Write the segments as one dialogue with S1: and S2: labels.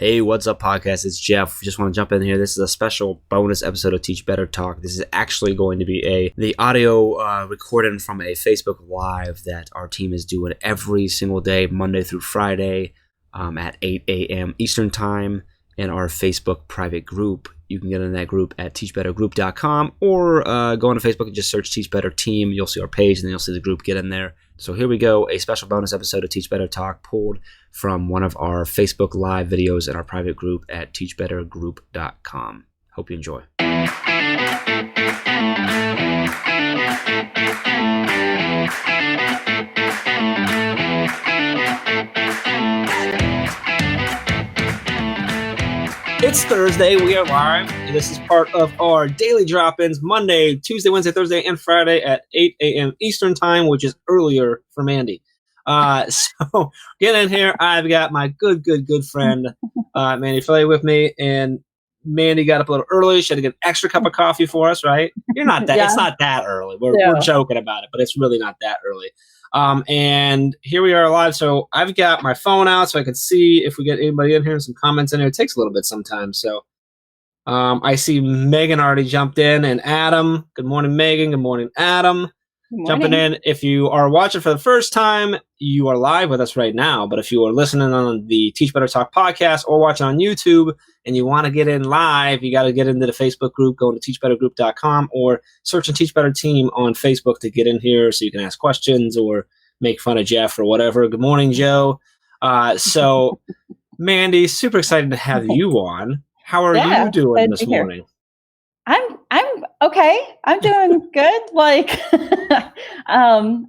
S1: Hey, what's up, podcast? It's Jeff. Just want to jump in here. This is a special bonus episode of Teach Better Talk. This is actually going to be the audio recording from a Facebook Live that our team is doing every single day, Monday through Friday, at 8 a.m. Eastern Time in our Facebook private group. You can get in that group at teachbettergroup.com or go on to Facebook and just search Teach Better Team. You'll see our page and then you'll see the group. Get in there. So here we go, a special bonus episode of Teach Better Talk pulled from one of our Facebook Live videos in our private group at teachbettergroup.com. Hope you enjoy. It's Thursday. We are live. And this is part of our daily drop-ins Monday, Tuesday, Wednesday, Thursday, and Friday at 8 a.m. Eastern Time, which is earlier for Mandy. So get in here. I've got my good friend, Mandy Flay with me. And Mandy got up a little early. She had to get an extra cup of coffee for us, right? You're not that. Yeah. It's not that early. We're joking about it, but it's really not that early. And here we are live. So I've got my phone out so I can see if we get anybody in here and some comments in here. It takes a little bit sometimes. So I see Megan already jumped in and Adam. Good morning, Megan. Good morning, Adam. Good morning. Jumping in. If you are watching for the first time, you are live with us right now. But if you are listening on the Teach Better Talk podcast or watching on YouTube and you want to get in live, you got to get into the Facebook group, go to teachbettergroup.com or search and Teach Better Team on Facebook to get in here so you can ask questions or make fun of Jeff or whatever. Good morning, Joe. So Mandy, super excited to have you on. How are you doing this morning?
S2: I'm okay. I'm doing good. Like, I'm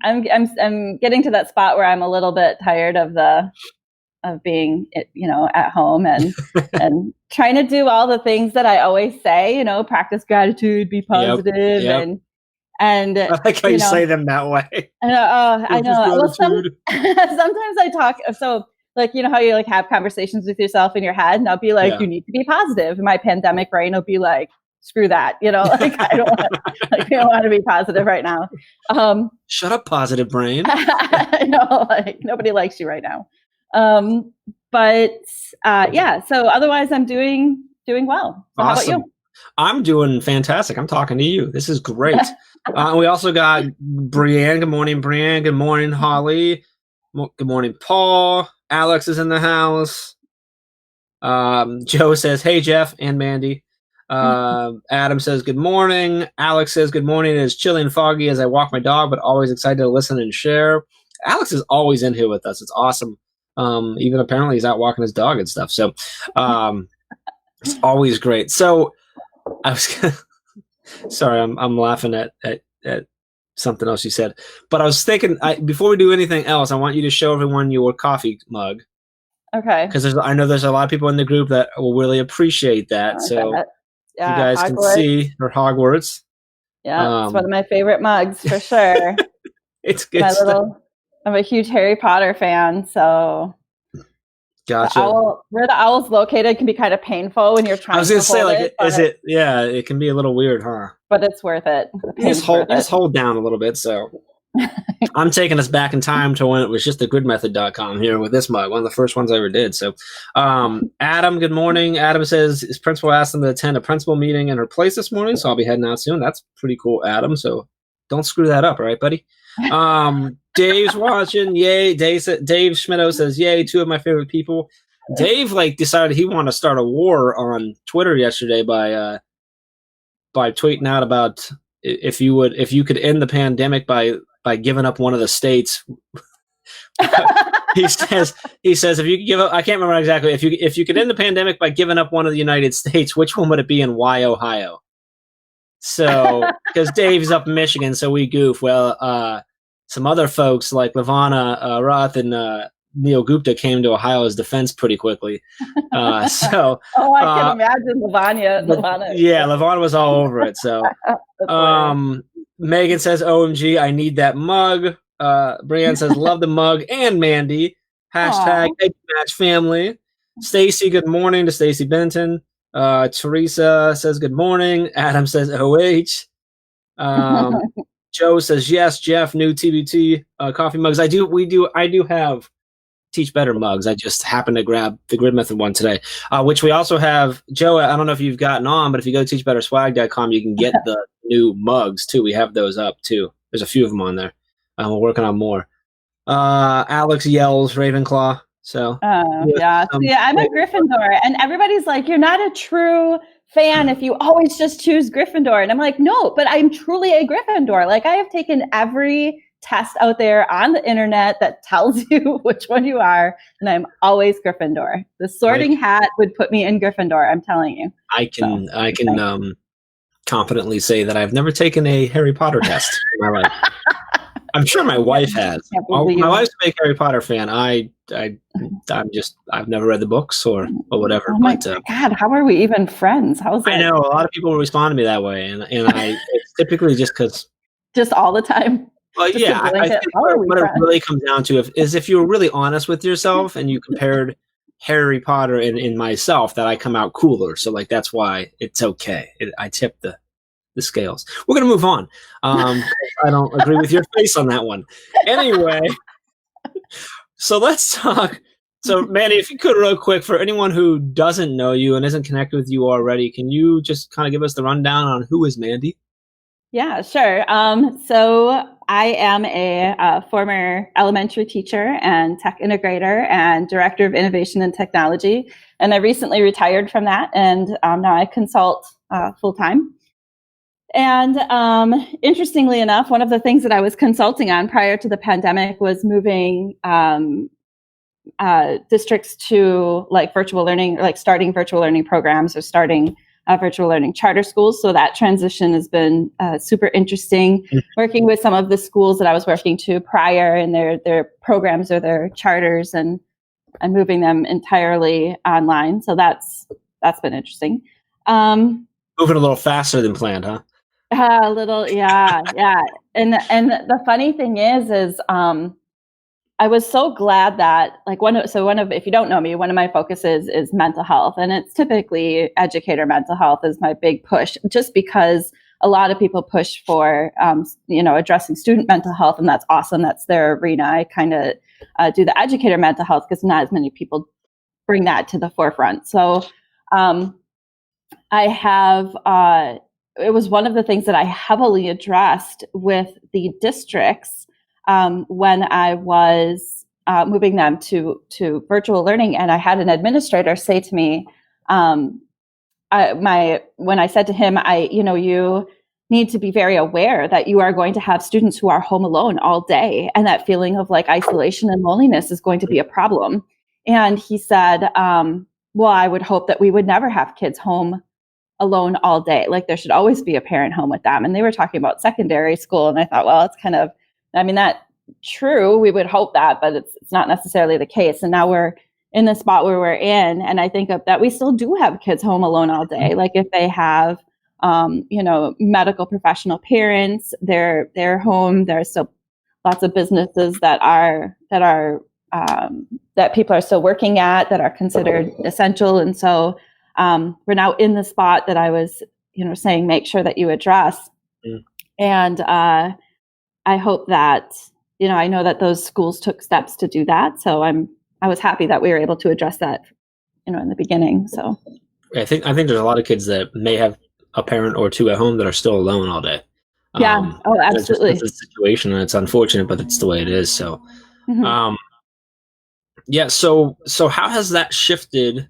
S2: getting to that spot where I'm a little bit tired of being, at home and trying to do all the things that I always say, practice gratitude, be positive,
S1: yep.
S2: and
S1: I like how you say them that way.
S2: I know. Well, sometimes I talk so. Like, how you like have conversations with yourself in your head and I'll be like, you need to be positive. And my pandemic brain will be like, screw that. Like I don't want to be positive right now.
S1: Shut up, positive brain.
S2: I know, like nobody likes you right now. So otherwise I'm doing well. So
S1: awesome.
S2: How about you?
S1: I'm doing fantastic. I'm talking to you. This is great. We also got Brianne. Good morning, Brianne. Good morning, Holly. Good morning, Paul. Alex is in the house. Joe says, hey, Jeff and Mandy. Adam says, good morning. Alex says, good morning. It is chilly and foggy as I walk my dog, but always excited to listen and share. Alex is always in here with us. It's awesome. Even apparently he's out walking his dog and stuff. So it's always great. So I was sorry, I'm laughing at something else you said, but I was thinking before we do anything else, I want you to show everyone your coffee mug.
S2: Okay.
S1: Because I know there's a lot of people in the group that will really appreciate that. So you guys Hogwarts. Can see her Hogwarts.
S2: Yeah, it's one of my favorite mugs for sure.
S1: It's good stuff.
S2: I'm a huge Harry Potter fan, so
S1: gotcha.
S2: Where the owl's located can be kind of painful when you're trying. I was gonna say, like,
S1: it can be a little weird, huh?
S2: But it's worth it.
S1: Just hold down a little bit. So I'm taking us back in time to when it was just thegoodmethod.com here with this mug, one of the first ones I ever did. So Adam, good morning. Adam says his principal asked him to attend a principal meeting in her place this morning, so I'll be heading out soon. That's pretty cool, Adam. So don't screw that up, all right, buddy? Dave's watching. Yay. Dave Schmitto says, yay, two of my favorite people. Dave decided he wanted to start a war on Twitter yesterday by tweeting out about if you could end the pandemic by giving up one of the states. he says if you could give up, I can't remember exactly, if you could end the pandemic by giving up one of the United States, which one would it be and why Ohio? So because Dave's up in Michigan, so we goof. Well, some other folks like Lavana Roth and Neil Gupta came to Ohio's defense pretty quickly.
S2: I can imagine Lavana.
S1: Yeah, Lavana was all over it. So Megan says, OMG, I need that mug. Brianne says, love the mug and Mandy. Hashtag Match Family. Stacy, good morning to Stacy Benton. Teresa says, good morning. Adam says, OH. Joe says, yes, Jeff, new TBT coffee mugs. I do have Teach Better mugs. I just happened to grab the Grid Method one today, which we also have. Joe, I don't know if you've gotten on, but if you go to teachbetterswag.com, you can get the new mugs too. We have those up too. There's a few of them on there. We're working on more. Alex yells Ravenclaw. So
S2: yeah, I'm a Gryffindor, and everybody's like, "You're not a true fan if you always just choose Gryffindor." And I'm like, "No, but I'm truly a Gryffindor. Like, I have taken every test out there on the internet that tells you which one you are, and I'm always Gryffindor. The Sorting Hat would put me in Gryffindor. I'm telling you."
S1: I can confidently say that I've never taken a Harry Potter test in my life. I'm sure my wife has. My wife's a big Harry Potter fan. I've never read the books or whatever.
S2: Oh my God, how are we even friends? How's that?
S1: I know a lot of people respond to me that way, and it's typically just because.
S2: Just all the time.
S1: Well, yeah, I think what it really comes down to is if you were really honest with yourself and you compared Harry Potter and myself, that I come out cooler. So like that's why it's okay. I tip the scales. We're gonna move on. I don't agree with your face on that one. Anyway, so let's talk. So Mandy, if you could real quick, for anyone who doesn't know you and isn't connected with you already, can you just kind of give us the rundown on who is Mandy?
S2: Yeah, sure. So I am a former elementary teacher and tech integrator and director of innovation and technology. And I recently retired from that, and now I consult full time. And interestingly enough, one of the things that I was consulting on prior to the pandemic was moving districts to like virtual learning, like starting virtual learning programs or starting virtual learning charter schools. So that transition has been super interesting. Working with some of the schools that I was working to prior in their programs or their charters and moving them entirely online. So that's been interesting.
S1: Moving a little faster than planned, huh?
S2: A little, yeah. And the funny thing is I was so glad that like if you don't know me, one of my focuses is mental health, and it's typically educator mental health is my big push, just because a lot of people push for addressing student mental health, and that's awesome. That's their arena. I kind of do the educator mental health because not as many people bring that to the forefront. So I have. It was one of the things that I heavily addressed with the districts when I was moving them to virtual learning. And I had an administrator say to me, when I said to him, you need to be very aware that you are going to have students who are home alone all day. And that feeling of like isolation and loneliness is going to be a problem. And he said, well, I would hope that we would never have kids home alone all day. Like there should always be a parent home with them. And they were talking about secondary school. And I thought, well, it's kind of, that true. We would hope that, but it's not necessarily the case. And now we're in the spot where we're in. And I think of that we still do have kids home alone all day. Like if they have, medical professional parents, they're home. There's still lots of businesses that people are still working at that are considered essential. And so we're now in the spot that I was, saying, make sure that you address. And I hope that, I know that those schools took steps to do that. So I was happy that we were able to address that, in the beginning. So
S1: I think there's a lot of kids that may have a parent or two at home that are still alone all day.
S2: Yeah. Oh, absolutely.
S1: It's a situation, and it's unfortunate, but it's the way it is. So, yeah. So how has that shifted?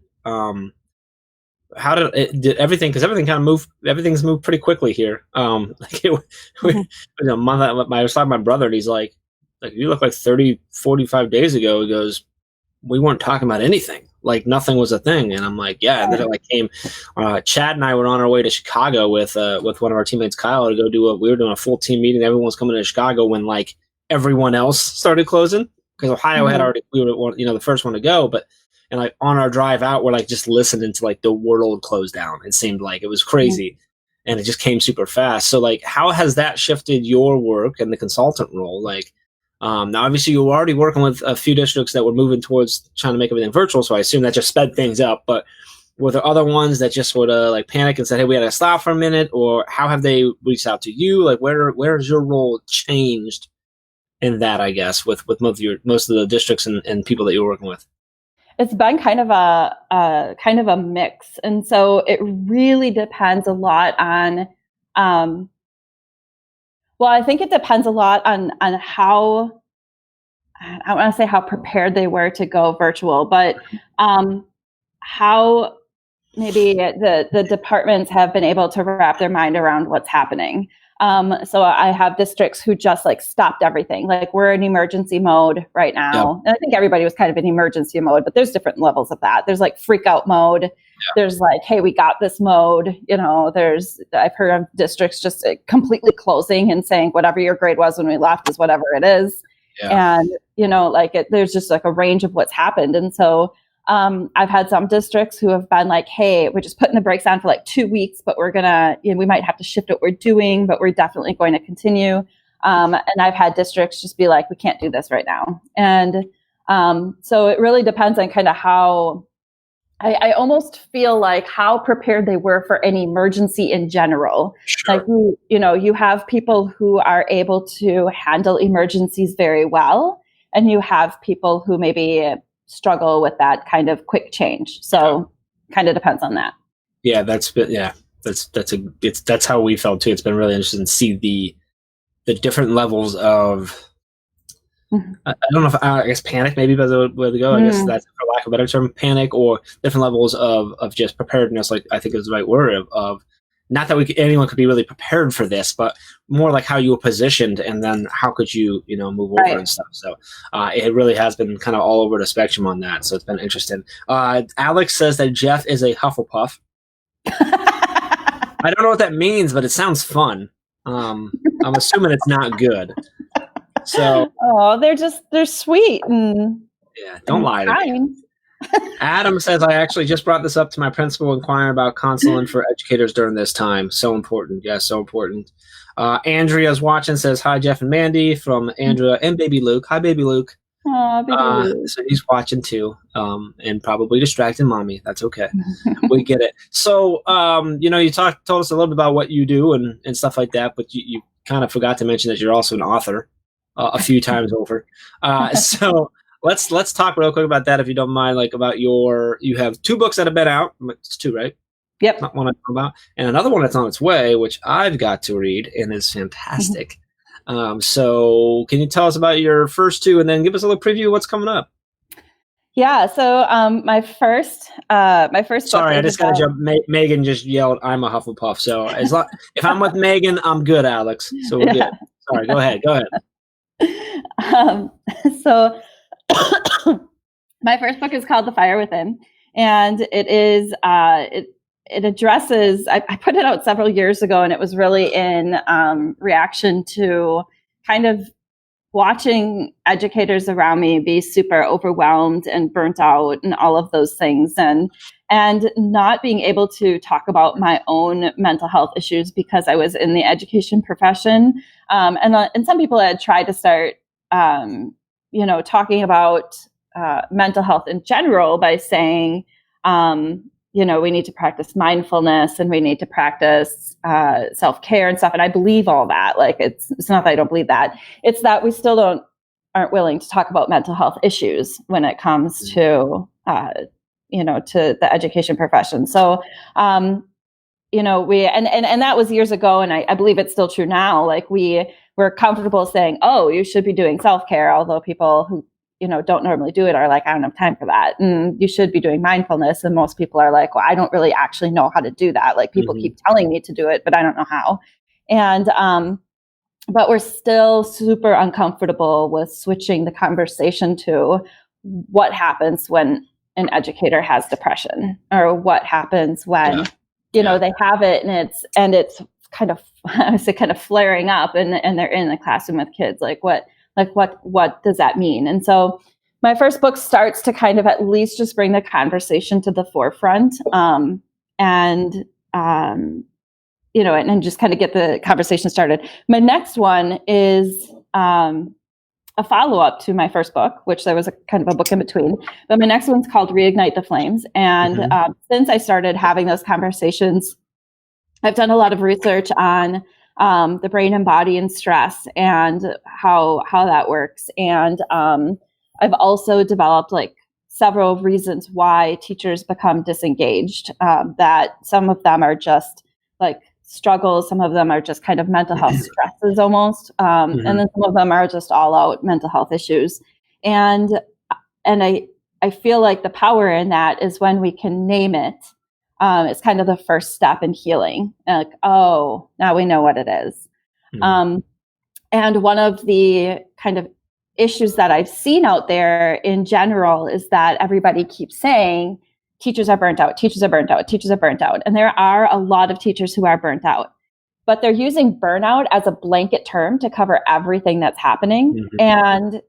S1: How did everything? Because everything kind of moved. Everything's moved pretty quickly here. A month. I was talking to my brother, and he's like you look like 30, 45 days ago. He goes, we weren't talking about anything. Like nothing was a thing. And I'm like, yeah. And then it came. Chad and I were on our way to Chicago with one of our teammates, Kyle, to go we were doing a full team meeting. Everyone was coming to Chicago when like everyone else started closing, because Ohio had already, we were the first one to go, but. And like on our drive out, we're like just listening to like the world close down. It seemed like it was crazy, and it just came super fast. So like, how has that shifted your work and the consultant role? Like, now obviously you were already working with a few districts that were moving towards trying to make everything virtual. So I assume that just sped things up. But were there other ones that just sort of like panic and said, "Hey, we had to stop for a minute," or how have they reached out to you? Like, where has your role changed in that, I guess, with most of the districts and people that you're working with?
S2: It's been kind of a mix, and so it really depends a lot on. Well, I think it depends a lot on how, I want to say how prepared they were to go virtual, but how maybe the departments have been able to wrap their mind around what's happening. So I have districts who just like stopped everything. Like we're in emergency mode right now.
S1: Yeah.
S2: And I think everybody was kind of in emergency mode, but there's different levels of that. There's like freak out mode. Yeah. There's like, hey, we got this mode. I've heard of districts just completely closing and saying whatever your grade was when we left is whatever it is. Yeah. And, there's just like a range of what's happened. And so I've had some districts who have been like, hey, we're just putting the brakes on for like 2 weeks, but we're going to, we might have to shift what we're doing, but we're definitely going to continue. And I've had districts just be like, we can't do this right now. And so it really depends on kind of how, I almost feel like how prepared they were for any emergency in general. Sure. Like, you have people who are able to handle emergencies very well, and you have people who maybe struggle with that kind of quick change. So kind of depends on that.
S1: Yeah, that's how we felt too. It's been really interesting to see the different levels of, I don't know if I guess panic maybe is the way to go. I guess that's, for lack of a better term, panic, or different levels of just preparedness. Like I think is the right word of not that anyone could be really prepared for this, but more like how you were positioned, and then how could you move over and stuff. So it really has been kind of all over the spectrum on that. So it's been interesting. Alex says that Jeff is a Hufflepuff. I don't know what that means, but it sounds fun. I'm assuming it's not good. So
S2: they're sweet and
S1: don't lie to me. Adam says, I actually just brought this up to my principal inquiring about counseling for educators during this time. So important. Yeah, so important. Andrea's watching, says, hi, Jeff and Mandy, from Andrea and baby Luke. Hi, baby Luke.
S2: Aw, baby Luke.
S1: So he's watching too, and probably distracting mommy. That's okay. We get it. So, you told us a little bit about what you do and stuff like that, but you kind of forgot to mention that you're also an author a few times over. So let's talk real quick about that, if you don't mind, like about you have 2 books that have been out. It's 2, right?
S2: Yep.
S1: Not one I know about. And another one that's on its way, which I've got to read and is fantastic. So can you tell us about your first 2 and then give us a little preview of what's coming up?
S2: Yeah. So my first
S1: Sorry, I just got to jump. Megan just yelled, I'm a Hufflepuff. So if I'm with Megan, I'm good, Alex. So we're good. Sorry, go ahead.
S2: So my first book is called The Fire Within, and it is it addresses, I put it out several years ago, and it was really in reaction to kind of watching educators around me be super overwhelmed and burnt out and all of those things, and not being able to talk about my own mental health issues because I was in the education profession. And some people had tried to start, talking about mental health in general by saying, we need to practice mindfulness and we need to practice self-care and stuff. And I believe all that. Like, it's not that I don't believe that. It's that we still aren't willing to talk about mental health issues when it comes to, to the education profession. So, we, and that was years ago. And I believe it's still true now. Like, we're comfortable saying, oh, you should be doing self-care. Although people who, don't normally do it are like, I don't have time for that. And you should be doing mindfulness. And most people are like, well, I don't really actually know how to do that. Like, people keep telling me to do it, but I don't know how. And, but we're still super uncomfortable with switching the conversation to what happens when an educator has depression, or what happens when, they have it and it's kind of, I would say, kind of flaring up and they're in the classroom with kids. What does that mean? And so my first book starts to kind of at least just bring the conversation to the forefront, and just kind of get the conversation started. My next one is a follow-up to my first book, which there was a kind of a book in between. But my next one's called Reignite the Flames. And since I started having those conversations, I've done a lot of research on the brain and body and stress and how that works. And I've also developed like several reasons why teachers become disengaged, that some of them are just like struggles, some of them are just kind of mental health stresses almost, and then some of them are just all out mental health issues. And I feel like the power in that is when we can name it. It's kind of the first step in healing. Like, oh, now we know what it is. And one of the kind of issues that I've seen out there in general is that everybody keeps saying teachers are burnt out, teachers are burnt out, teachers are burnt out. And there are a lot of teachers who are burnt out, but they're using burnout as a blanket term to cover everything that's happening. And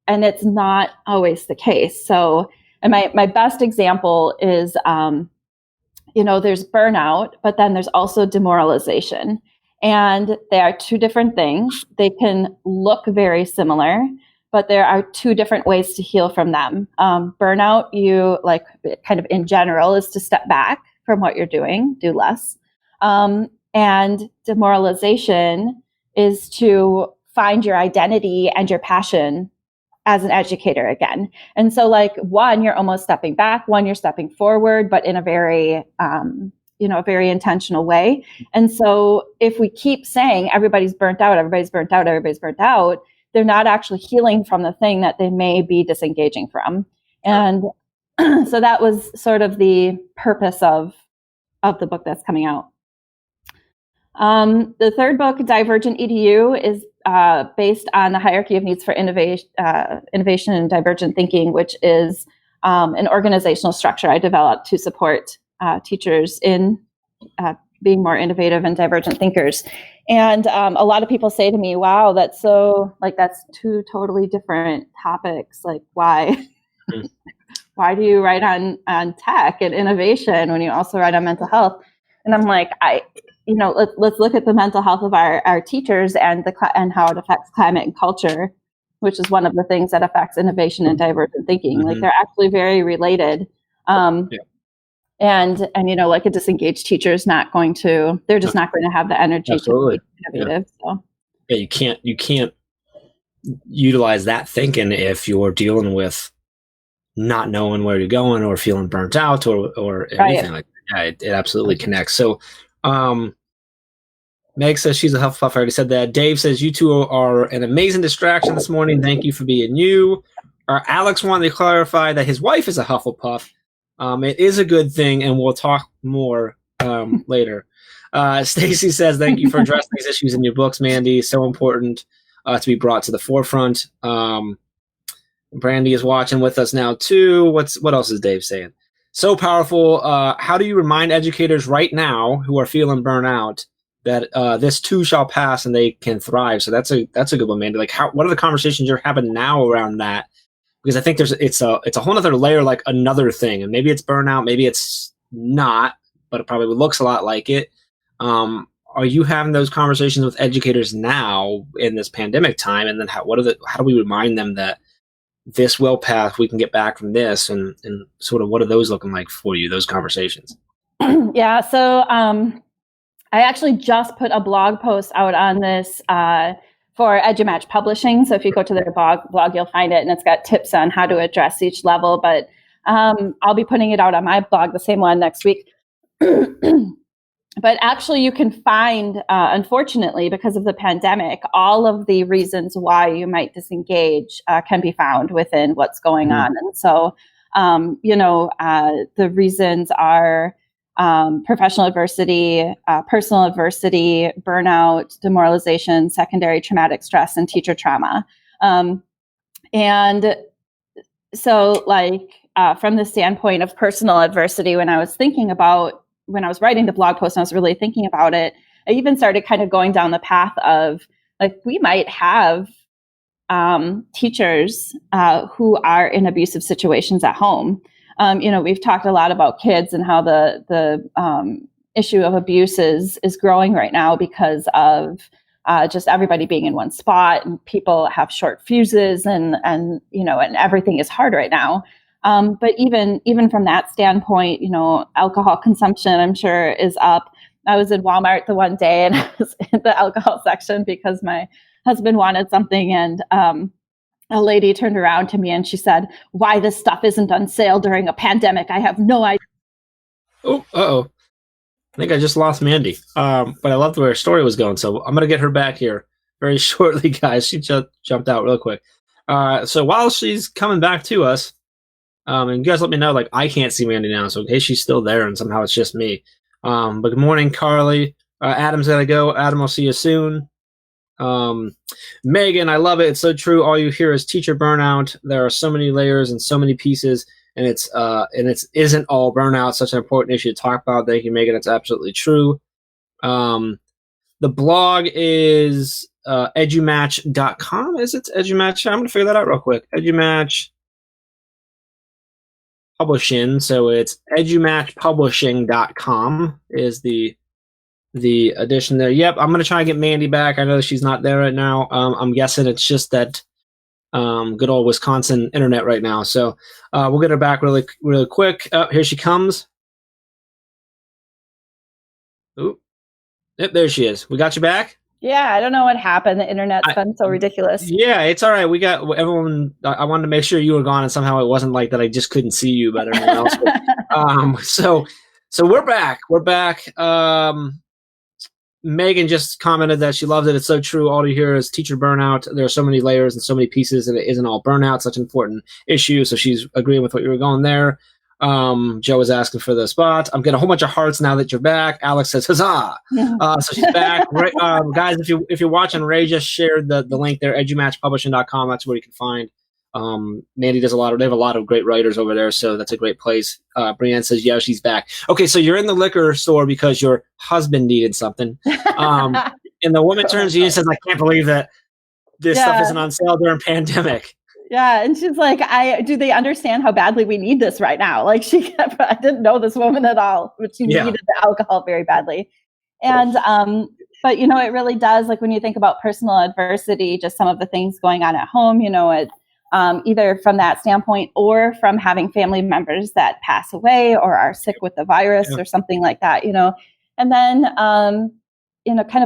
S2: it's not always the case. So, and my best example is, there's burnout, but then there's also demoralization. And they are two different things. They can look very similar, but there are two different ways to heal from them. Burnout, you like kind of in general, is to step back from what you're doing, do less. And demoralization is to find your identity and your passion as an educator again. And so like one, you're almost stepping back, one, you're stepping forward, but in a very, a very intentional way. And so if we keep saying everybody's burnt out, everybody's burnt out, everybody's burnt out, they're not actually healing from the thing that they may be disengaging from. And so that was sort of the purpose of the book that's coming out. The third book, Divergent EDU, is based on the hierarchy of needs for innovation and divergent thinking, which is an organizational structure I developed to support teachers in being more innovative and divergent thinkers. And a lot of people say to me, wow, that's two totally different topics. Like, why? Why do you write on tech and innovation when you also write on mental health? And I'm like, let's look at the mental health of our teachers and how it affects climate and culture, which is one of the things that affects innovation and divergent thinking. Like they're actually very related. And like a disengaged teacher is not going to, they're just not going to have the energy to be innovative. So
S1: you can't utilize that thinking if you're dealing with not knowing where you're going or feeling burnt out or anything like that. It absolutely connects. So Meg says she's a Hufflepuff. I already said that. Dave says you two are an amazing distraction this morning. Thank you for being you. Alex wanted to clarify that his wife is a Hufflepuff. It is a good thing, and we'll talk more later. Stacy says, thank you for addressing these issues in your books, Mandy. So important to be brought to the forefront. Brandy is watching with us now, too. What else is Dave saying? So powerful. How do you remind educators right now who are feeling burnout that this too shall pass and they can thrive? So that's a good one, Mandy. Like, what are the conversations you're having now around that? Because I think it's a whole other layer, like another thing, and maybe it's burnout, maybe it's not, but it probably looks a lot like it. Are you having those conversations with educators now in this pandemic time? And then how do we remind them that this will pass, we can get back from this, and sort of what are those looking like for you, those conversations?
S2: Yeah. So I actually just put a blog post out on this for EduMatch Publishing. So if you go to their blog, you'll find it, and it's got tips on how to address each level. But I'll be putting it out on my blog, the same one, next week. But actually, you can find, unfortunately, because of the pandemic, all of the reasons why you might disengage can be found within what's going on. And so, the reasons are professional adversity, personal adversity, burnout, demoralization, secondary traumatic stress, and teacher trauma. And so, from the standpoint of personal adversity, when I was writing the blog post and I was really thinking about it, I even started kind of going down the path of, like, we might have teachers who are in abusive situations at home. We've talked a lot about kids and how the issue of abuse is growing right now because of just everybody being in one spot, and people have short fuses, and everything is hard right now. But even from that standpoint, alcohol consumption, I'm sure, is up. I was in Walmart the one day and I was in the alcohol section because my husband wanted something, and a lady turned around to me and she said, "Why this stuff isn't on sale during a pandemic, I have no idea."
S1: Oh, uh-oh. I think I just lost Mandy. But I loved where her story was going, so I'm going to get her back here very shortly, guys. She jumped out real quick. So while she's coming back to us, and you guys let me know, like, I can't see Mandy now, so in case she's still there and somehow it's just me. But good morning, Carly. Adam's got to go. Adam, I'll see you soon. Megan, I love it. It's so true. All you hear is teacher burnout. There are so many layers and so many pieces, and it isn't all burnout. Such an important issue to talk about. Thank you, Megan. It's absolutely true. The blog is edumatch.com. Is it Edumatch? I'm going to figure that out real quick. Edumatch Publishing. So it's edumatchpublishing.com is the addition there. Yep, I'm going to try and get Mandy back. I know that she's not there right now. I'm guessing it's just that good old Wisconsin internet right now. So we'll get her back really, really quick. Here she comes. Ooh. Yep, there she is. We got you back?
S2: Yeah, I don't know what happened. The internet's been so ridiculous.
S1: Yeah, it's all right. We got everyone. I wanted to make sure you were gone, and somehow it wasn't like that. I just couldn't see you, but everyone else. So we're back. We're back. Megan just commented that she loved it. It's so true. All you hear is teacher burnout. There are so many layers and so many pieces, and it isn't all burnout. Such an important issue. So she's agreeing with what you were going there. Joe was asking for the spot. I'm getting a whole bunch of hearts now that you're back. Alex says, huzzah. So she's back. Guys, if you're watching, Ray just shared the link there, edumatchpublishing.com. That's where you can find. Mandy does they have a lot of great writers over there, so that's a great place. Brienne says, yeah, she's back. Okay, so you're in the liquor store because your husband needed something. And the woman turns to you and says, I can't believe that this stuff isn't on sale during pandemic.
S2: Yeah, and she's like, do they understand how badly we need this right now? Like I didn't know this woman at all, but she needed the alcohol very badly. And but it really does, like when you think about personal adversity, just some of the things going on at home, either from that standpoint or from having family members that pass away or are sick with the virus or something like that, and then kind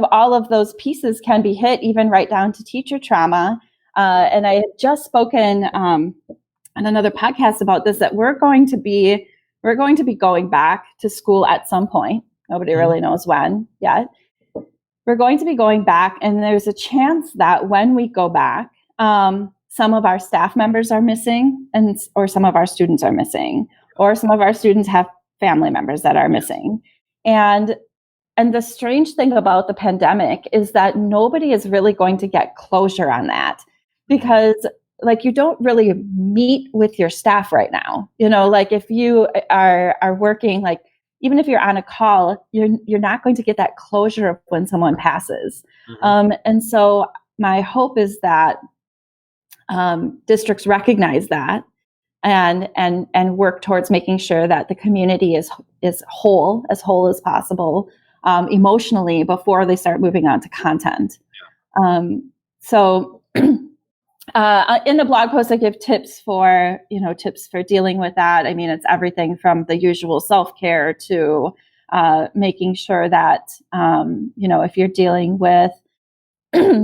S2: of all of those pieces can be hit even right down to teacher trauma. And I had just spoken on another podcast about this, that we're going to be going back to school at some point. Nobody really knows when yet. We're going to be going back, and there's a chance that when we go back, some of our staff members are missing, or some of our students are missing, or some of our students have family members that are missing. And the strange thing about the pandemic is that nobody is really going to get closure on that, because you don't really meet with your staff right now. If you are working, even if you're on a call, you're not going to get that closure of when someone passes. And so my hope is that districts recognize that and work towards making sure that the community is whole as possible emotionally before they start moving on to content. So in the blog post, I give tips for dealing with that. I mean, it's everything from the usual self-care to making sure that, if you're dealing with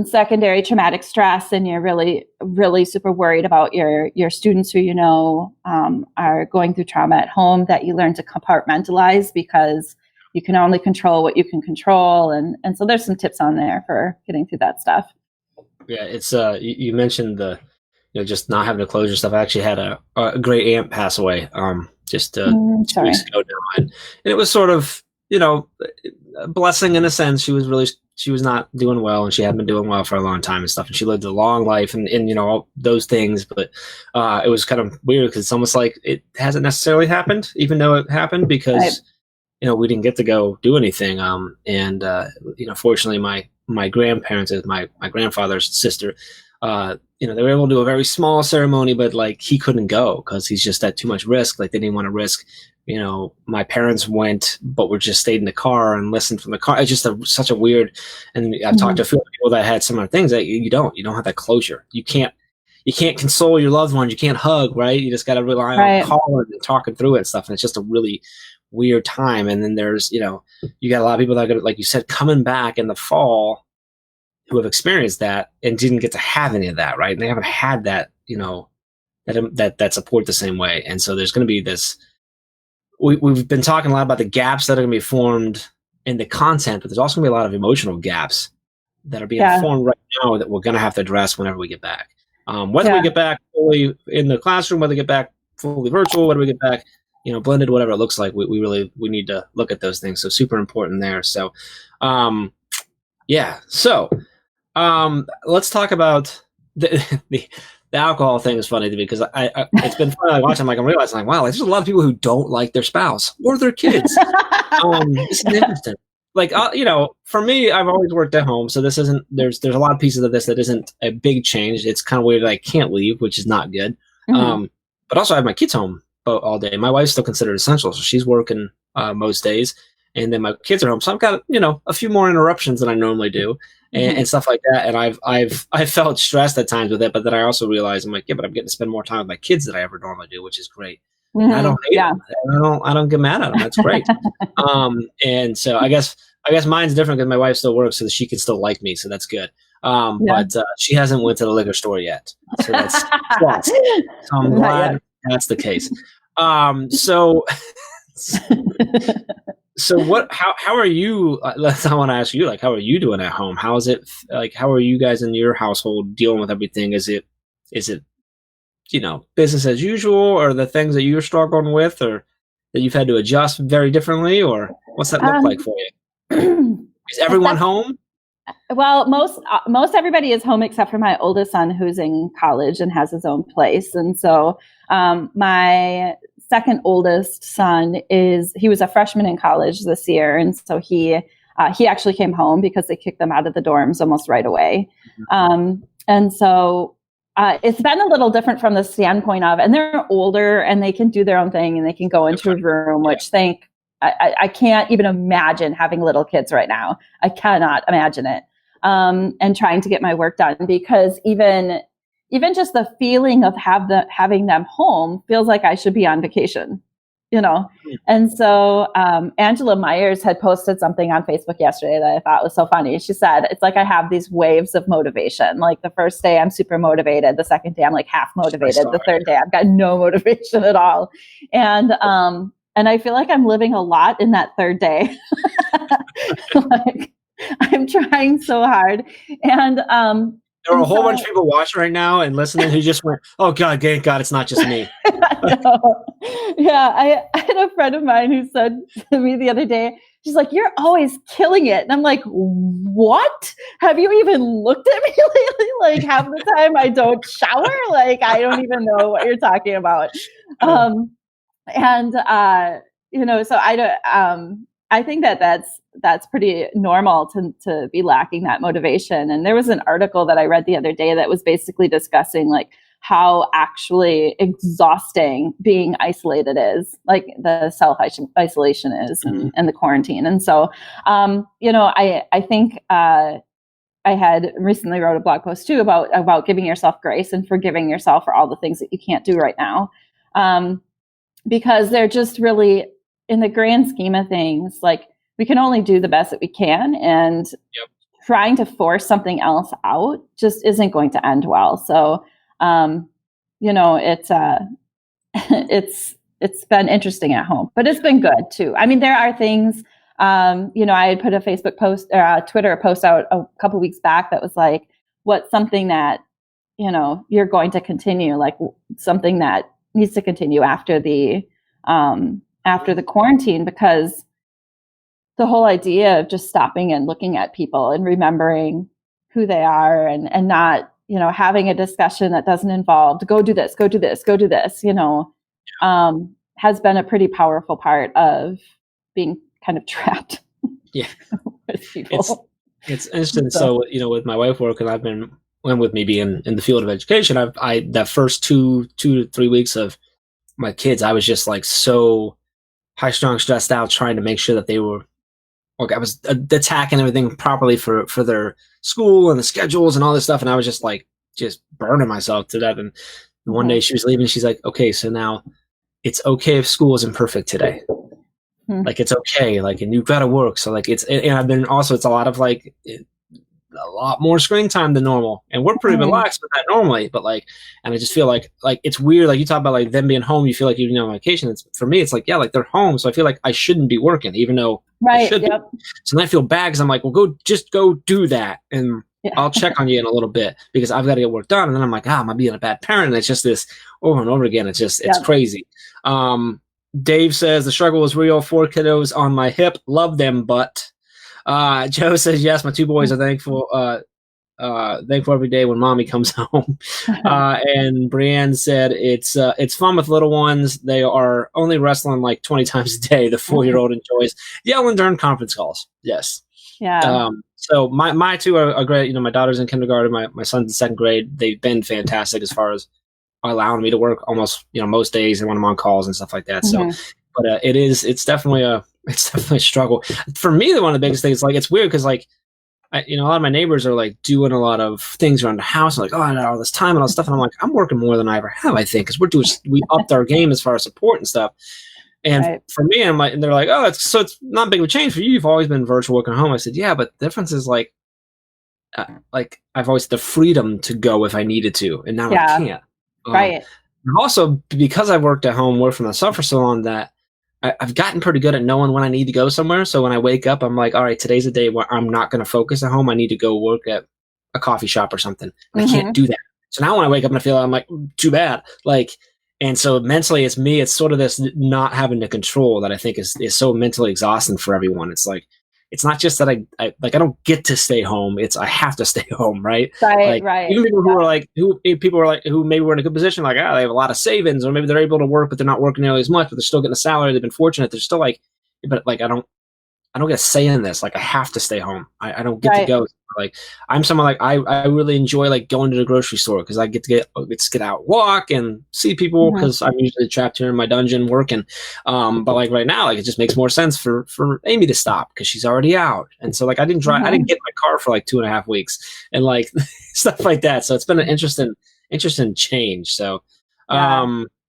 S2: secondary traumatic stress and you're really, really super worried about your students who are going through trauma at home, that you learn to compartmentalize, because you can only control what you can control. And so there's some tips on there for getting through that stuff.
S1: Yeah, it's you mentioned the just not having a closure stuff. I actually had a great aunt pass away just 2 weeks ago now, and it was sort of a blessing in a sense. She was not doing well, and she hadn't been doing well for a long time and stuff, and she lived a long life and all those things, but it was kind of weird because it's almost like it hasn't necessarily happened, even though it happened, because we didn't get to go do anything. And fortunately my grandparents, my grandfather's sister, they were able to do a very small ceremony, but he couldn't go because he's just at too much risk. They didn't want to risk, my parents went, but we just stayed in the car and listened from the car. It's just such a weird, and I've talked to a few people that had similar things that you don't have that closure. You can't console your loved ones. You can't hug, right? You just got to rely on calling and talking through it and stuff. And it's just a really weird time. And then there's, you got a lot of people that are, like you said, coming back in the fall who have experienced that and didn't get to have any of that, right? And they haven't had that, that support the same way. And so there's going to be this, we've been talking a lot about the gaps that are going to be formed in the content, but there's also going to be a lot of emotional gaps that are being formed right now that we're going to have to address whenever we get back. Whether we get back fully in the classroom, whether we get back fully virtual, whether we get back, blended, whatever it looks like, we need to look at those things. So super important there. So, So, let's talk about the alcohol thing. Is funny to me because I it's been fun watching. I'm realizing wow, there's a lot of people who don't like their spouse or their kids. This is interesting. Like, for me, I've always worked at home, so this isn't. There's a lot of pieces of this that isn't a big change. It's kind of weird that I can't leave, which is not good. Mm-hmm. But also, I have my kids home all day. My wife's still considered essential, so she's working most days, and then my kids are home. So I've got a few more interruptions than I normally do, and stuff like that. And I've felt stressed at times with it, but then I also realized I'm like, but I'm getting to spend more time with my kids than I ever normally do, which is great. Mm-hmm. I don't hate them. I don't get mad at them. That's great. And so I guess mine's different because my wife still works, so that she can still like me. So that's good. But she hasn't went to the liquor store yet. So that's plus. So I'm glad that's the case. So what? How are you? I want to ask you, like, how are you doing at home? How is it? Like, how are you guys in your household dealing with everything? Is it business as usual, or the things that you're struggling with, or that you've had to adjust very differently, or what's that look like for you? Is everyone home?
S2: Well, most everybody is home except for my oldest son, who's in college and has his own place. And so my second oldest son he was a freshman in college this year, and so he actually came home because they kicked them out of the dorms almost right away. And so it's been a little different from the standpoint of, and they're older and they can do their own thing and they can go into a room, which I can't even imagine having little kids right now. I cannot imagine it. And trying to get my work done, because even just the feeling of having them home feels like I should be on vacation, And so Angela Myers had posted something on Facebook yesterday that I thought was so funny. She said, it's like I have these waves of motivation. Like the first day I'm super motivated. The second day I'm like half motivated. The third day I've got no motivation at all. And I feel like I'm living a lot in that third day. Like, I'm trying so hard. And
S1: there are a whole bunch of people watching right now and listening who just went, oh, God, thank God, it's not just me.
S2: Yeah, I had a friend of mine who said to me the other day, she's like, you're always killing it. And I'm like, what? Have you even looked at me lately? Like half the time I don't shower. Like, I don't even know what you're talking about. So I don't, I think that's pretty normal to be lacking that motivation. And there was an article that I read the other day that was basically discussing like how actually exhausting being isolated is, like the self-isolation is, and the quarantine. And so, I think I had recently wrote a blog post too about giving yourself grace and forgiving yourself for all the things that you can't do right now. Because they're just really, in the grand scheme of things, like we can only do the best that we can, and trying to force something else out just isn't going to end well. So, it's been interesting at home, but it's been good too. I mean, there are things, I had put a Facebook post or a Twitter post out a couple weeks back that was like, what's something that, you're going to continue, like something that needs to continue after the quarantine, because the whole idea of just stopping and looking at people and remembering who they are and not, having a discussion that doesn't involve go do this, has been a pretty powerful part of being kind of trapped.
S1: Yeah.
S2: With people.
S1: It's interesting. So, with my wife working, and with me being in the field of education, that first 2 to 3 weeks of my kids, I was just like so high strung, stressed out, trying to make sure that they were, I was attacking everything properly for their school and the schedules and all this stuff. And I was just burning myself to death. And one day she was leaving. She's like, okay, so now it's okay if school isn't perfect today. Like it's okay, like, and you've got to work. So like and I've been also, it's a lot of like a lot more screen time than normal, and we're pretty relaxed with that normally. But like, and I just feel like it's weird. Like you talk about like them being home, you feel like you're on vacation. It's for me, it's like yeah, like they're home, so I feel like I shouldn't be working, even though I should. Yep. So then I feel bad because I'm like, well, go do that, and I'll check on you in a little bit because I've got to get work done. And then I'm like, am I being a bad parent? And it's just this over and over again. It's crazy. Dave says the struggle was real. 4 kiddos on my hip. Love them, but Joe says yes. My 2 boys are thankful. Thankful every day when mommy comes home. And Brienne said it's fun with little ones. They are only wrestling like 20 times a day. The 4-year-old enjoys yelling during conference calls. Yes.
S2: Yeah.
S1: So my 2 are great. You know, my daughter's in kindergarten. My son's in 2nd grade. They've been fantastic as far as allowing me to work almost, most days and when I'm on calls and stuff like that. So, but it's definitely a struggle for me. One of the biggest things, like, it's weird because like, a lot of my neighbors are like doing a lot of things around the house. I'm like, I got all this time and all this stuff. And I'm like, I'm working more than I ever have, I think, because we upped our game as far as support and stuff. And for me, I'm like, and they're like, it's not big of a change for you. You've always been virtual working home. I said, yeah, but the difference is like I've always had the freedom to go if I needed to, and now I can't.
S2: Right.
S1: And also, because I've worked at home, worked from the sub for so long, that I've gotten pretty good at knowing when I need to go somewhere. So when I wake up, I'm like, all right, today's a day where I'm not going to focus at home. I need to go work at a coffee shop or something. And I can't do that. So now when I wake up and I feel, I'm like, too bad. Like, and so mentally, it's me. It's sort of this not having to control that I think is so mentally exhausting for everyone. It's like, it's not just that I don't get to stay home. It's I have to stay home, right?
S2: Right.
S1: Even people who are like who maybe were in a good position, like they have a lot of savings, or maybe they're able to work, but they're not working nearly as much, but they're still getting a salary. They've been fortunate. They're still like, but like I don't get a say in this. Like I have to stay home. I don't get to go. Like I'm someone like I really enjoy like going to the grocery store because I get to get out, walk, and see people because I'm usually trapped here in my dungeon working. But like right now, like it just makes more sense for Amy to stop because she's already out, and so like I didn't drive, I didn't get in my car for like 2.5 weeks, and like stuff like that. So it's been an interesting change. So.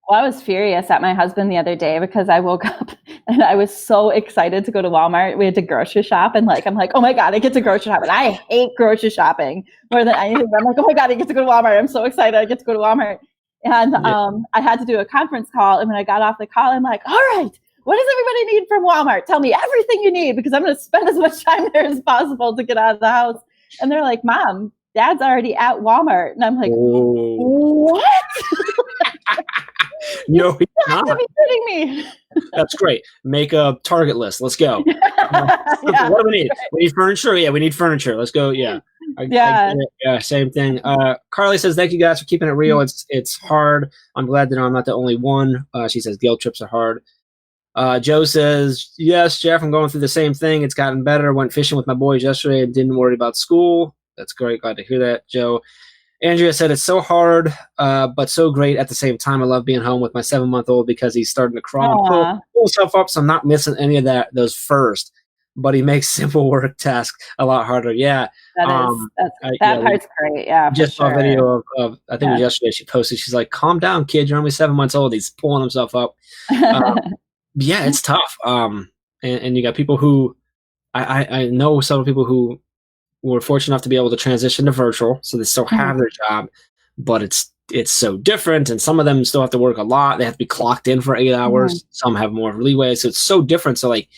S2: Well, I was furious at my husband the other day because I woke up and I was so excited to go to Walmart. We had to grocery shop, and like I'm like, oh my God, I get to grocery shop, and I hate grocery shopping more than anything. But I'm like, oh my God, I get to go to Walmart. I'm so excited I get to go to Walmart. And I had to do a conference call, and when I got off the call, I'm like, all right, what does everybody need from Walmart? Tell me everything you need because I'm going to spend as much time there as possible to get out of the house. And they're like, Mom, Dad's already at Walmart. And I'm like, what?
S1: No, he's not.
S2: You have to be kidding me.
S1: That's great. Make a Target list. Let's go. What do we need? We need furniture. Yeah, we need furniture. Let's go. Yeah. Same thing. Carly says, thank you guys for keeping it real. It's hard. I'm glad to know I'm not the only one. She says guilt trips are hard. Joe says, yes, Jeff, I'm going through the same thing. It's gotten better. Went fishing with my boys yesterday and didn't worry about school. That's great. Glad to hear that, Joe. Andrea said, it's so hard, but so great at the same time. I love being home with my 7-month-old because he's starting to crawl and pull himself up, so I'm not missing any of those first. But he makes simple work tasks a lot harder. Yeah.
S2: That part's great. Yeah.
S1: Just saw a video of I think it was yesterday, she posted, she's like, calm down, kid. You're only 7 months old. He's pulling himself up. Yeah, it's tough. And you got people who, I know some people who were fortunate enough to be able to transition to virtual, so they still have their job, but it's so different, and some of them still have to work a lot. They have to be clocked in for 8 hours. Some have more leeway, so it's so different. So like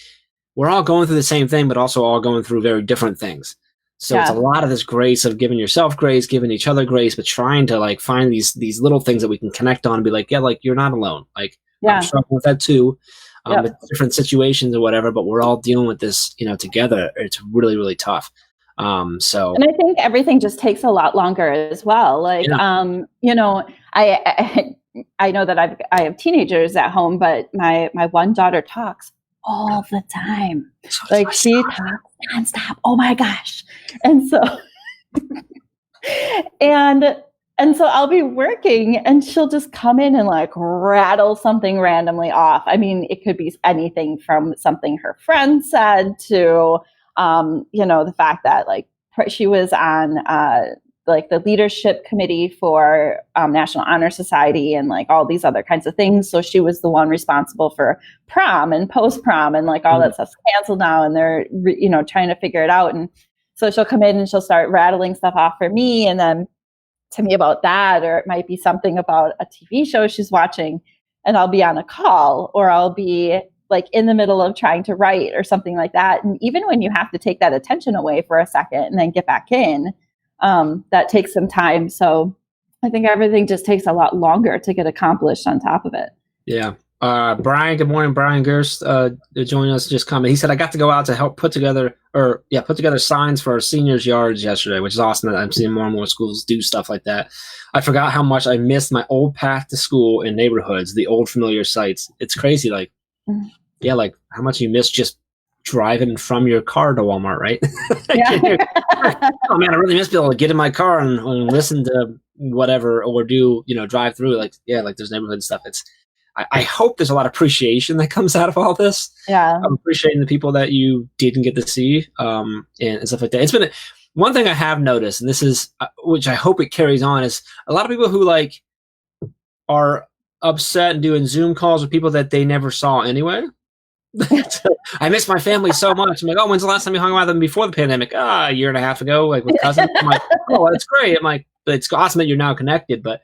S1: we're all going through the same thing, but also all going through very different things. So it's a lot of this grace of giving yourself grace, giving each other grace, but trying to like find these little things that we can connect on and be like, yeah, like you're not alone. Like I'm struggling with that too. With different situations or whatever, but we're all dealing with this, together. It's really, really tough. And
S2: I think everything just takes a lot longer as well. Like, I know that I have teenagers at home, but my one daughter talks all the time. Like she talks nonstop. Oh my gosh. And so, and so I'll be working and she'll just come in and like rattle something randomly off. I mean, it could be anything from something her friend said to, the fact that like she was on like the leadership committee for National Honor Society and like all these other kinds of things. So she was the one responsible for prom and post prom and like all that stuff's canceled now, and they're trying to figure it out. And so she'll come in and she'll start rattling stuff off for me, and then to me about that, or it might be something about a TV show she's watching, and I'll be on a call, or I'll be like in the middle of trying to write or something like that. And even when you have to take that attention away for a second and then get back in, that takes some time. So I think everything just takes a lot longer to get accomplished on top of it.
S1: Yeah. Brian, good morning. Brian Gerst joining us, just coming. He said, I got to go out to help put together signs for our seniors' yards yesterday, which is awesome that I'm seeing more and more schools do stuff like that. I forgot how much I missed my old path to school in neighborhoods, the old familiar sites. It's crazy. Like, like how much you miss just driving from your car to Walmart, right? Yeah. Oh man, I really miss being able to get in my car and listen to whatever, or do, drive through. Like, like there's neighborhood stuff. I hope there's a lot of appreciation that comes out of all this. Yeah. I'm appreciating the people that you didn't get to see, and stuff like that. It's been one thing I have noticed, and this is, which I hope it carries on, is a lot of people who like are upset and doing Zoom calls with people that they never saw anyway. I miss my family so much. I'm like, oh, when's the last time you hung out with them before the pandemic? A year and a half ago, like with cousins. I'm like, oh, that's great. I'm like, it's awesome that you're now connected. But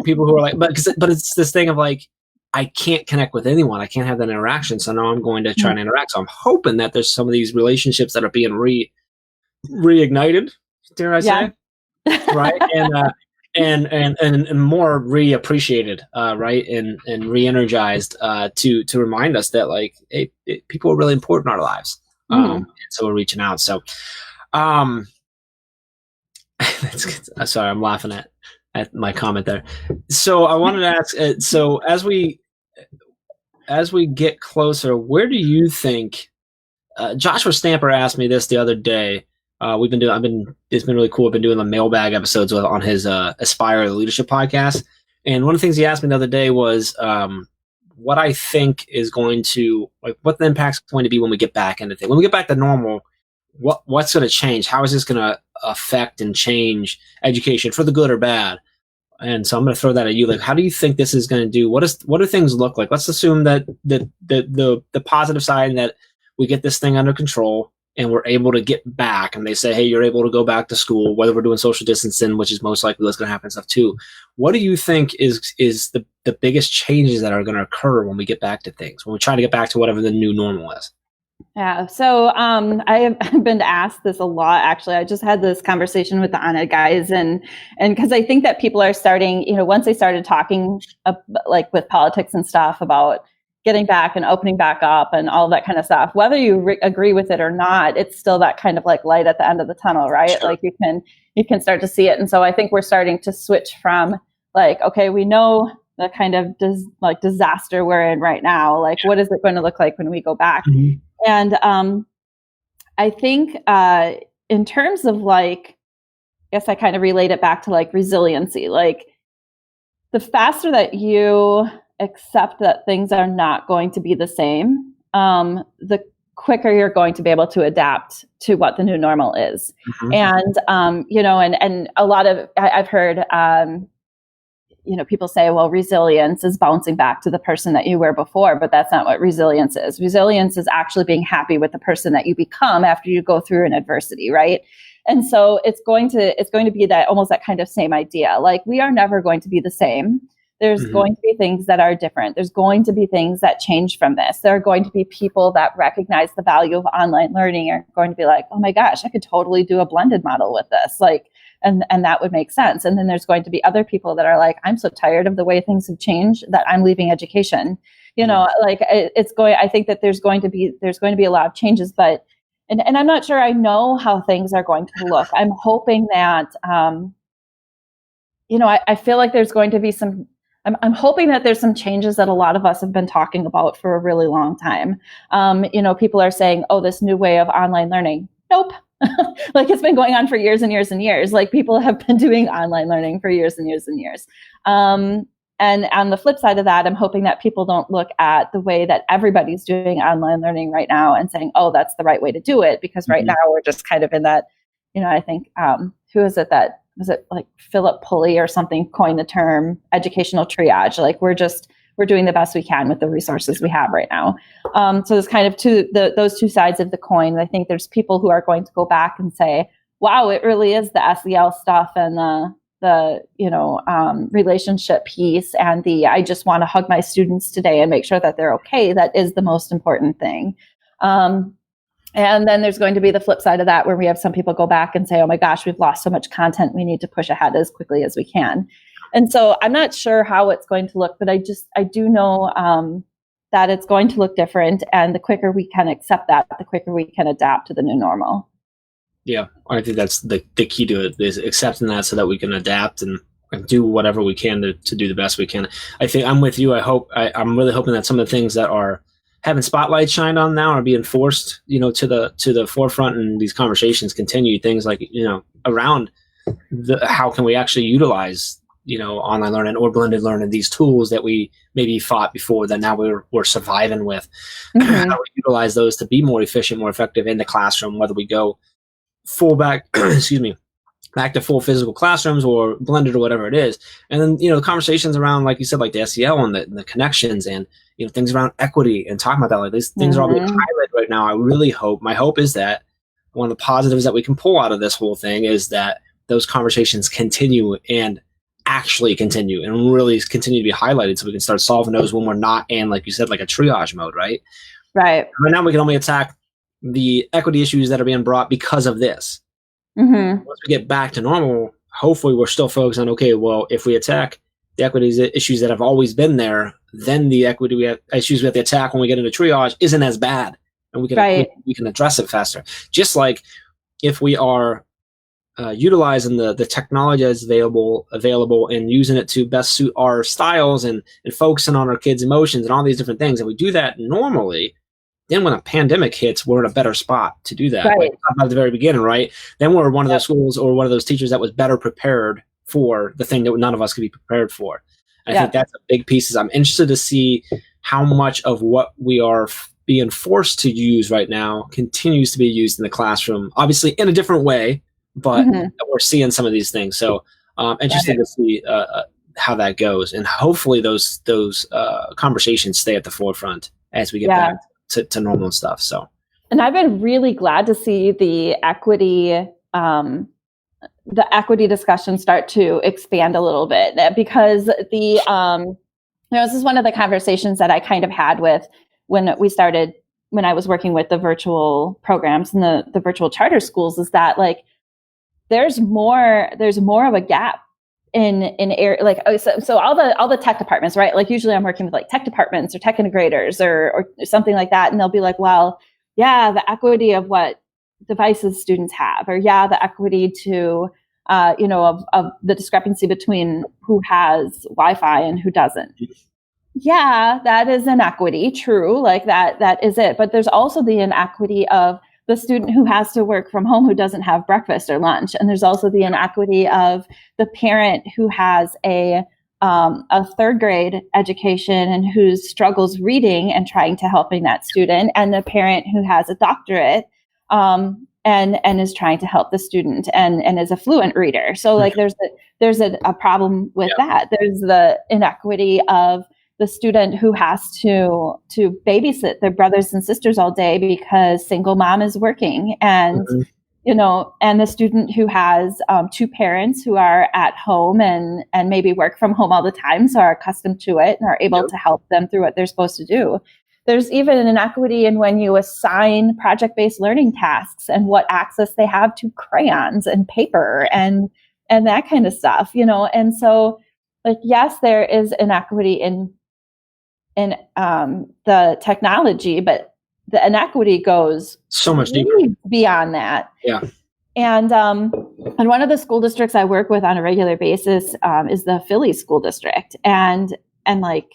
S1: people who are like, but it's this thing of like, I can't connect with anyone. I can't have that interaction. So now I'm going to try and interact. So I'm hoping that there's some of these relationships that are being reignited, dare I say, right? And more reappreciated, right? And re-energized to remind us that like people are really important in our lives. So we're reaching out. So sorry, I'm laughing at my comment there. So I wanted to ask, so as we get closer, where do you think, Joshua Stamper asked me this the other day. It's been really cool. I've been doing the mailbag episodes on his Aspire the Leadership podcast. And one of the things he asked me the other day was what I think is going to, like, what the impact's going to be when we get back into things. When we get back to normal, what's going to change? How is this going to affect and change education for the good or bad? And so I'm going to throw that at you. Like, how do you think this is going to do? What do things look like? Let's assume that the positive side, that we get this thing under control and we're able to get back, and they say, hey, you're able to go back to school, whether we're doing social distancing, which is most likely what's going to happen, stuff too. What do you think is the biggest changes that are going to occur when we get back to things, when we try to get back to whatever the new normal is?
S2: Yeah. So I have been asked this a lot, actually. I just had this conversation with the On Ed guys, and because I think that people are starting, once they started talking like with politics and stuff about getting back and opening back up and all that kind of stuff, whether you agree with it or not, it's still that kind of like light at the end of the tunnel, right? Sure. Like you can start to see it. And so I think we're starting to switch from like, okay, we know the kind of disaster we're in right now. Like, what is it going to look like when we go back? Mm-hmm. And I think in terms of like, I guess I kind of relate it back to like resiliency. Like, the faster that you accept that things are not going to be the same, the quicker you're going to be able to adapt to what the new normal is. Mm-hmm. And and a lot of I've heard people say, well, resilience is bouncing back to the person that you were before, but that's not what resilience is. Resilience is actually being happy with the person that you become after you go through an adversity, right? And so it's going to be that almost that kind of same idea. Like, we are never going to be the same. There's mm-hmm. going to be things that are different. There's going to be things that change from this. There are going to be people that recognize the value of online learning are going to be like, oh my gosh, I could totally do a blended model with this. Like, and that would make sense. And then there's going to be other people that are like, I'm so tired of the way things have changed that I'm leaving education. I think that there's going to be a lot of changes, but, and I'm not sure I know how things are going to look. I'm hoping that, I feel like there's going to be I'm hoping that there's some changes that a lot of us have been talking about for a really long time. People are saying, oh, this new way of online learning. Nope. Like, it's been going on for years and years and years. Like, people have been doing online learning for years and years and years. And on the flip side of that, I'm hoping that people don't look at the way that everybody's doing online learning right now and saying, oh, that's the right way to do it. Because right mm-hmm. now we're just kind of in that, I think, who is it that was it like Philip Pulley or something coined the term educational triage. Like we're doing the best we can with the resources we have right now. So there's kind of those two sides of the coin. I think there's people who are going to go back and say, wow, it really is the SEL stuff and the relationship piece and I just want to hug my students today and make sure that they're okay. That is the most important thing. And then there's going to be the flip side of that where we have some people go back and say, oh my gosh, we've lost so much content. We need to push ahead as quickly as we can. And so I'm not sure how it's going to look, but I do know that it's going to look different. And the quicker we can accept that, the quicker we can adapt to the new normal.
S1: Yeah, I think that's the key to it, is accepting that so that we can adapt and do whatever we can to do the best we can. I think I'm with you. I'm really hoping that some of the things that are having spotlight shined on now are being forced, to the forefront, and these conversations continue. Things like, around how can we actually utilize, online learning or blended learning, these tools that we maybe fought before that now we're surviving with. Mm-hmm. How we utilize those to be more efficient, more effective in the classroom, whether we go full back, back to full physical classrooms or blended or whatever it is. And then, conversations around, like you said, like the SEL and the connections and, things around equity and talking about that, like these things are all being highlighted right now. I really hope, my hope is that one of the positives that we can pull out of this whole thing is that those conversations continue and actually continue and really continue to be highlighted so we can start solving those when we're not in, like you said, like a triage mode, right?
S2: Right.
S1: Right now we can only attack the equity issues that are being brought because of this.
S2: Mm-hmm.
S1: Once we get back to normal, hopefully we're still focused on, okay, well, if we attack the equity issues that have always been there, then the equity issues we have to attack when we get into triage isn't as bad, and we can address it faster. Just like if we are utilizing the technology that's available and using it to best suit our styles and focusing on our kids' emotions and all these different things, and we do that normally, then when a pandemic hits, we're in a better spot to do that.
S2: Right.
S1: Like at the very beginning, right? Then we're one of those schools or one of those teachers that was better prepared for the thing that none of us could be prepared for. I think that's a big piece. I'm interested to see how much of what we are being forced to use right now continues to be used in the classroom, obviously in a different way, but we're seeing some of these things. So interesting to see how that goes. And hopefully those conversations stay at the forefront as we get back to normal stuff. So,
S2: and I've been really glad to see the equity discussion start to expand a little bit, because this is one of the conversations that I kind of had with when I was working with the virtual programs and the virtual charter schools, is that like there's more of a gap in area, like, so all the tech departments, right? Like usually I'm working with like tech departments or tech integrators or something like that. And they'll be like, well, yeah, the equity of what devices students have, or the equity to, of the discrepancy between who has Wi-Fi and who doesn't. Yeah, that is inequity. True. Like that is it. But there's also the inequity of the student who has to work from home, who doesn't have breakfast or lunch. And there's also the inequity of the parent who has a third grade education and who struggles reading and trying to helping that student, and the parent who has a doctorate and is trying to help the student and is a fluent reader. So like there's a problem with that. There's the inequity of the student who has to babysit their brothers and sisters all day because single mom is working, and and the student who has two parents who are at home and maybe work from home all the time, so are accustomed to it and are able to help them through what they're supposed to do. There's even an inequity in when you assign project-based learning tasks and what access they have to crayons and paper and that kind of stuff, And so, like, yes, there is inequity in the technology, but the inequity goes
S1: so much deeper
S2: beyond that.
S1: Yeah.
S2: And one of the school districts I work with on a regular basis is the Philly School District, and like,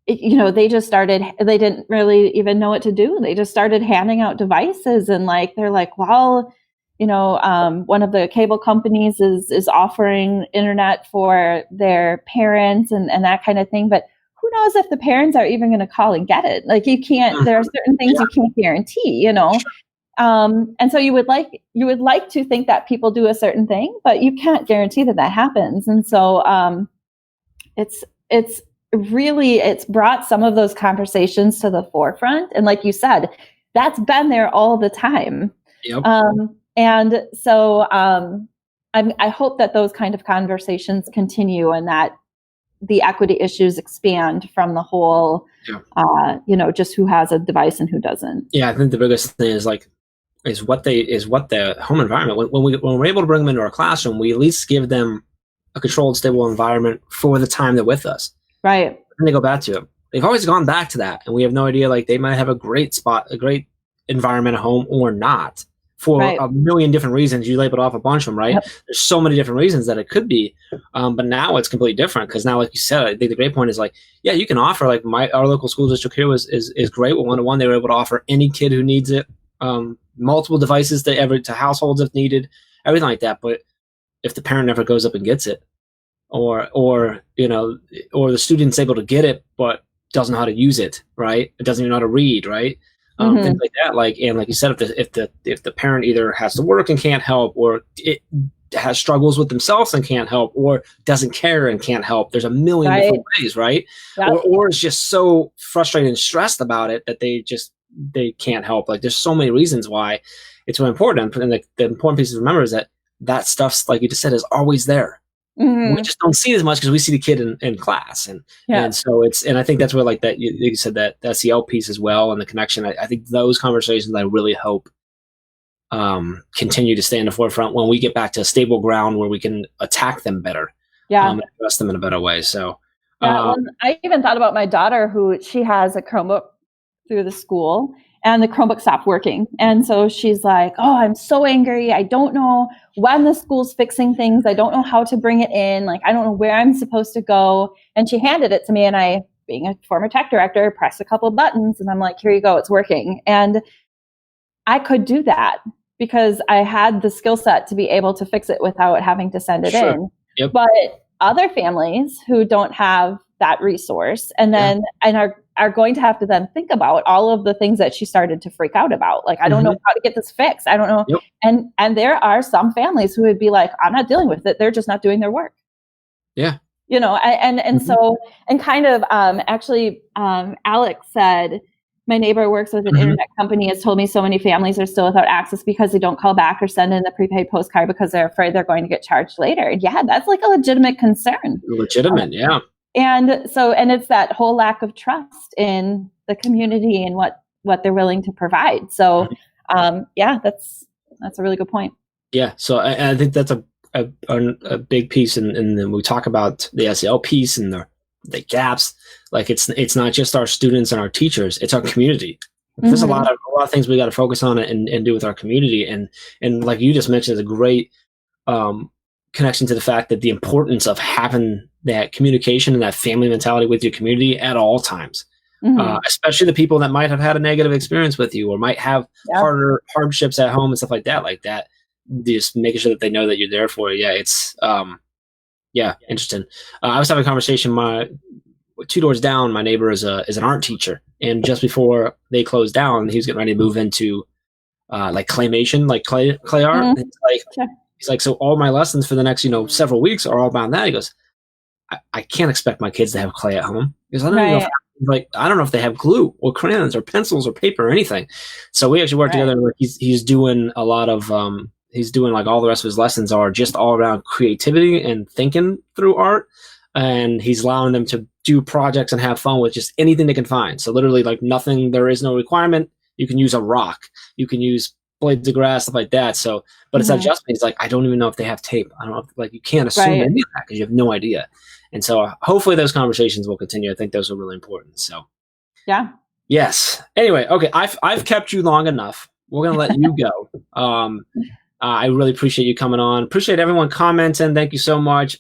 S2: they just started. They didn't really even know what to do. They just started handing out devices, and like they're like, well, one of the cable companies is offering internet for their parents and that kind of thing, but who knows if the parents are even going to call and get it? Like you can't. There are certain things you can't guarantee, And so you would like to think that people do a certain thing, but you can't guarantee that that happens. And so it's brought some of those conversations to the forefront. And like you said, that's been there all the time.
S1: Yep.
S2: And so I hope that those kind of conversations continue and that the equity issues expand from the whole, just who has a device and who doesn't.
S1: Yeah, I think the biggest thing is what the home environment. When we're able to bring them into our classroom, we at least give them a controlled, stable environment for the time they're with us.
S2: Right.
S1: And they go back to it. They've always gone back to that, and we have no idea. Like, they might have a great environment at home or not for a million different reasons. You labeled off a bunch of them, right? Yep. There's so many different reasons that it could be, but now it's completely different because now, like you said, I think the great point is like, yeah, you can offer like our local school district here is great with one-to-one. They were able to offer any kid who needs it, multiple devices to households if needed, everything like that. But if the parent never goes up and gets it, or the student's able to get it but doesn't know how to use it, right? It doesn't even know how to read, right? Things like that. Like you said, if the parent either has to work and can't help, or it has struggles with themselves and can't help, or doesn't care and can't help, there's a million different ways, right? Yep. Or is just so frustrated and stressed about it that they can't help. Like, there's so many reasons why it's so important. And the important piece to remember is that stuff's, like you just said, is always there. We just don't see it as much because we see the kid in class, and so I think that's where, like that you said, that SEL piece as well, and the connection. I think those conversations, I really hope continue to stay in the forefront when we get back to a stable ground where we can attack them better, and address them in a better way. So
S2: I even thought about my daughter, who she has a Chromebook through the school, and the Chromebook stopped working. And so she's like, oh, I'm so angry. I don't know when the school's fixing things. I don't know how to bring it in. Like, I don't know where I'm supposed to go. And she handed it to me, and I, being a former tech director, pressed a couple of buttons, and I'm like, here you go, it's working. And I could do that because I had the skill set to be able to fix it without having to send it in.
S1: Yep.
S2: But other families who don't have that resource and are going to have to then think about all of the things that she started to freak out about. Like, I don't know how to get this fixed. I don't know. Yep. And there are some families who would be like, I'm not dealing with it. They're just not doing their work.
S1: Yeah.
S2: So, and kind of, Alex said, my neighbor works with an internet company, has told me so many families are still without access because they don't call back or send in the prepaid postcard because they're afraid they're going to get charged later. Yeah, that's like a legitimate concern.
S1: Yeah.
S2: And so, and it's that whole lack of trust in the community and what they're willing to provide. So, that's a really good point.
S1: Yeah. So I think that's a big piece. And then we talk about the SEL piece and the gaps. Like, it's not just our students and our teachers, it's our community. There's a lot of things we got to focus on and do with our community. And like you just mentioned, it's a great, connection to the fact that the importance of having that communication and that family mentality with your community at all times, especially the people that might have had a negative experience with you or might have hardships at home and stuff like that, just making sure that they know that you're there for it. Yeah. It's, interesting. I was having a conversation, 2 doors down, my neighbor is an art teacher. And just before they closed down, he was getting ready to move into, like claymation, like clay art. He's like, so all my lessons for the next, several weeks are all about that. He goes, I can't expect my kids to have clay at home because I don't know if they have glue or crayons or pencils or paper or anything. So we actually work together. He's doing a lot of, he's doing like all the rest of his lessons are just all around creativity and thinking through art. And he's allowing them to do projects and have fun with just anything they can find. So literally like nothing, there is no requirement. You can use a rock. You can use blades of grass, stuff like that. So, but it's not just me. It's like, I don't even know if they have tape. I don't know if, you can't assume any of that because you have no idea. And so hopefully those conversations will continue. I think those are really important. So
S2: yeah.
S1: Yes. Anyway. Okay. I've kept you long enough. We're going to let you go. I really appreciate you coming on. Appreciate everyone commenting. Thank you so much.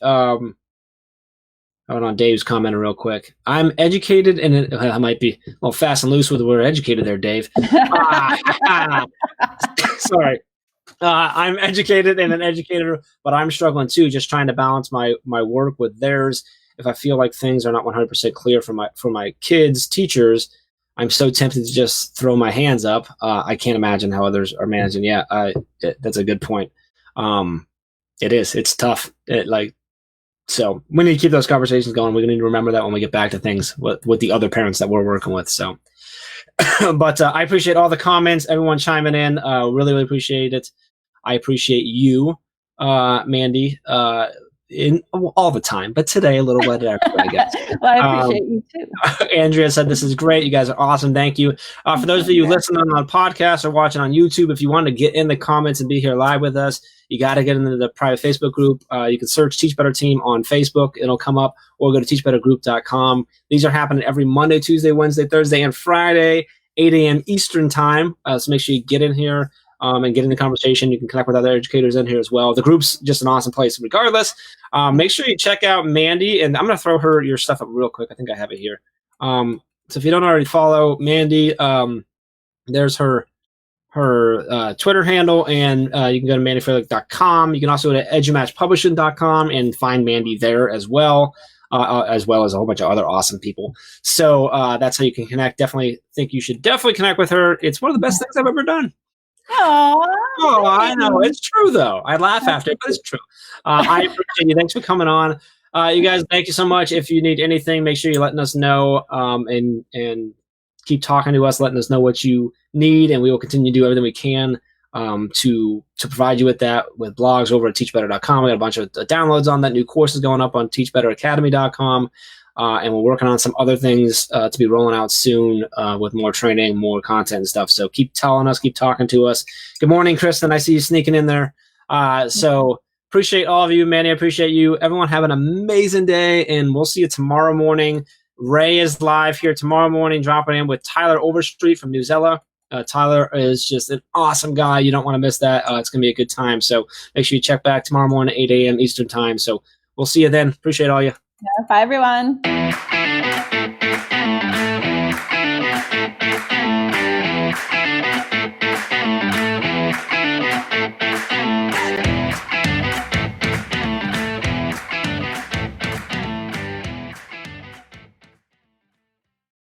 S1: Hold on, Dave's commenting real quick. I'm educated, and I might be a little fast and loose with the word educated there, Dave. Sorry. I'm educated and an educator, but I'm struggling too, just trying to balance my work with theirs. If I feel like things are not 100% clear for my kids, teachers, I'm so tempted to just throw my hands up. I can't imagine how others are managing. Yeah, that's a good point. It is. It's tough. So we need to keep those conversations going. We need to remember that when we get back to things with the other parents that we're working with. So, but I appreciate all the comments, everyone chiming in. Really, really appreciate it. I appreciate you, Mandy, in all the time, but today a little bit extra, I guess.
S2: Well, I appreciate you too.
S1: Andrea said, "This is great. You guys are awesome. Thank you." For those of you listening on podcast or watching on YouTube, if you want to get in the comments and be here live with us, you got to get into the private Facebook group. You can search Teach Better Team on Facebook. It'll come up, or go to teachbettergroup.com. These are happening every Monday, Tuesday, Wednesday, Thursday, and Friday, 8 a.m. Eastern time. So make sure you get in here and get in the conversation. You can connect with other educators in here as well. The group's just an awesome place regardless. Make sure you check out Mandy, and I'm going to throw your stuff up real quick. I think I have it here. So if you don't already follow Mandy, there's her Twitter handle, and you can go to mandyfrelick.com. You can also go to edumatchpublishing.com and find Mandy there as well as a whole bunch of other awesome people. So that's how you can connect. Definitely think you should connect with her. It's one of the best things I've ever done. Oh, I know. It's true, though. I laugh after it, but it's true. I appreciate you. Thanks for coming on. You guys, thank you so much. If you need anything, make sure you're letting us know and keep talking to us, letting us know what you need, and we will continue to do everything we can to provide you with that, with blogs over at teachbetter.com. We got a bunch of downloads on that, new courses going up on teachbetteracademy.com. And we're working on some other things to be rolling out soon with more training, more content and stuff. So keep telling us, keep talking to us. Good morning, Kristen. I see you sneaking in there. So appreciate all of you, Manny. I appreciate you. Everyone have an amazing day, and we'll see you tomorrow morning. Ray is live here tomorrow morning, dropping in with Tyler Overstreet from Newsella. Tyler is just an awesome guy. You don't want to miss that. It's going to be a good time. So make sure you check back tomorrow morning at 8 a.m. Eastern time. So we'll see you then. Appreciate all you.
S2: Bye, everyone.